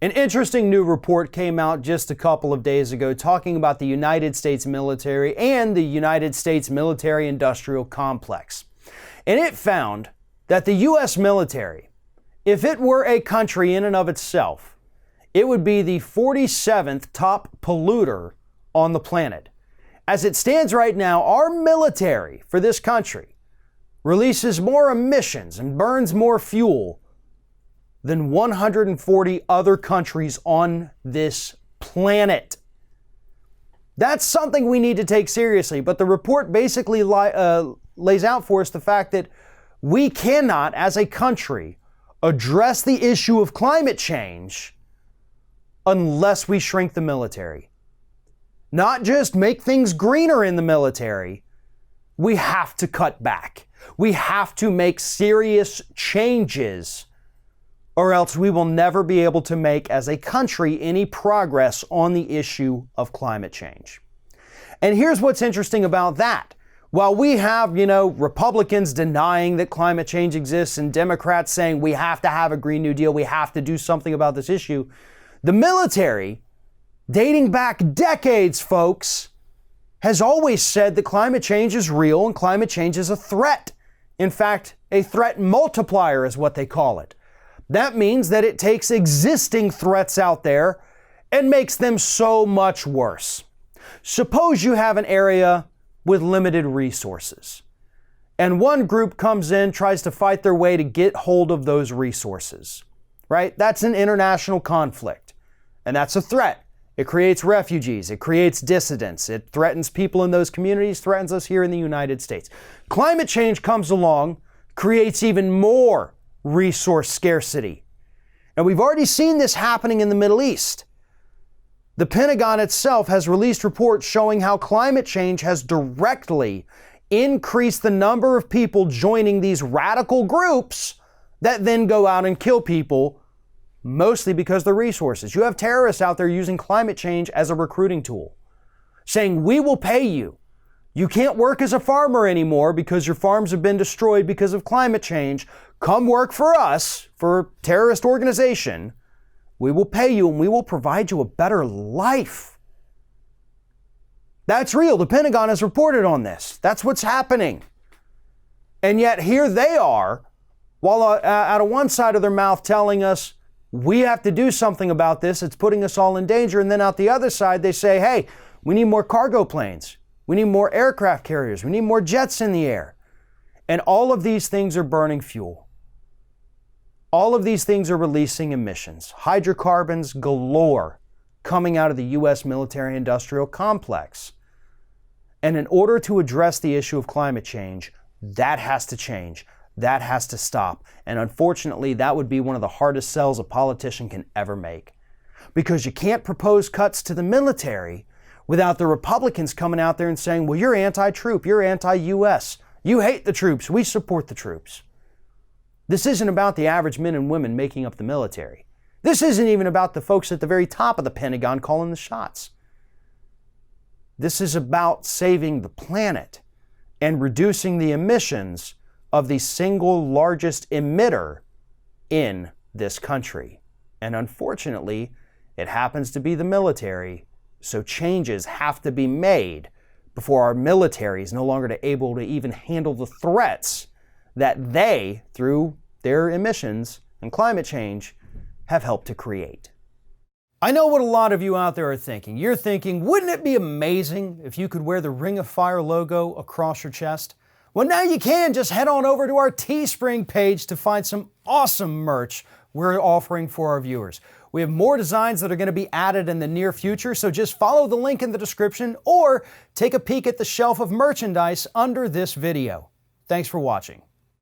An interesting new report came out just a couple of days ago talking about the United States military and the United States military-industrial complex. And it found that the U.S. military, if it were a country in and of itself, it would be the 47th top polluter on the planet. As it stands right now, our military for this country releases more emissions and burns more fuel than 140 other countries on this planet. That's something we need to take seriously, but the report basically lays out for us the fact that we cannot, as a country, address the issue of climate change unless we shrink the military. Not just make things greener in the military, we have to cut back. We have to make serious changes, or else we will never be able to make, as a country, any progress on the issue of climate change. And here's what's interesting about that. While we have, Republicans denying that climate change exists and Democrats saying we have to have a Green New Deal, we have to do something about this issue, the military, dating back decades, folks, has always said that climate change is real and climate change is a threat. In fact, a threat multiplier is what they call it. That means that it takes existing threats out there and makes them so much worse. Suppose you have an area with limited resources, and one group comes in, tries to fight their way to get hold of those resources, right? That's an international conflict, and that's a threat. It creates refugees, it creates dissidents, it threatens people in those communities, threatens us here in the United States. Climate change comes along, creates even more resource scarcity. And we've already seen this happening in the Middle East. The Pentagon itself has released reports showing how climate change has directly increased the number of people joining these radical groups that then go out and kill people, mostly because of the resources. You have terrorists out there using climate change as a recruiting tool, saying, we will pay you. You can't work as a farmer anymore because your farms have been destroyed because of climate change. Come work for us, for a terrorist organization. We will pay you and we will provide you a better life. That's real. The Pentagon has reported on this. That's what's happening. And yet here they are, while out of one side of their mouth telling us, we have to do something about this. It's putting us all in danger. And then out the other side, they say, hey, we need more cargo planes. We need more aircraft carriers. We need more jets in the air. And all of these things are burning fuel. All of these things are releasing emissions. Hydrocarbons galore coming out of the U.S. military-industrial complex. And in order to address the issue of climate change, that has to change. That has to stop. And unfortunately, that would be one of the hardest sells a politician can ever make. Because you can't propose cuts to the military without the Republicans coming out there and saying, well, you're anti-troop, you're anti-U.S. You hate the troops, we support the troops. This isn't about the average men and women making up the military. This isn't even about the folks at the very top of the Pentagon calling the shots. This is about saving the planet and reducing the emissions of the single largest emitter in this country. And unfortunately, it happens to be the military, so changes have to be made before our military is no longer able to even handle the threats that they, through their emissions and climate change, have helped to create. I know what a lot of you out there are thinking. You're thinking, wouldn't it be amazing if you could wear the Ring of Fire logo across your chest? Well, now you can. Just head on over to our Teespring page to find some awesome merch we're offering for our viewers. We have more designs that are going to be added in the near future, so just follow the link in the description or take a peek at the shelf of merchandise under this video. Thanks for watching.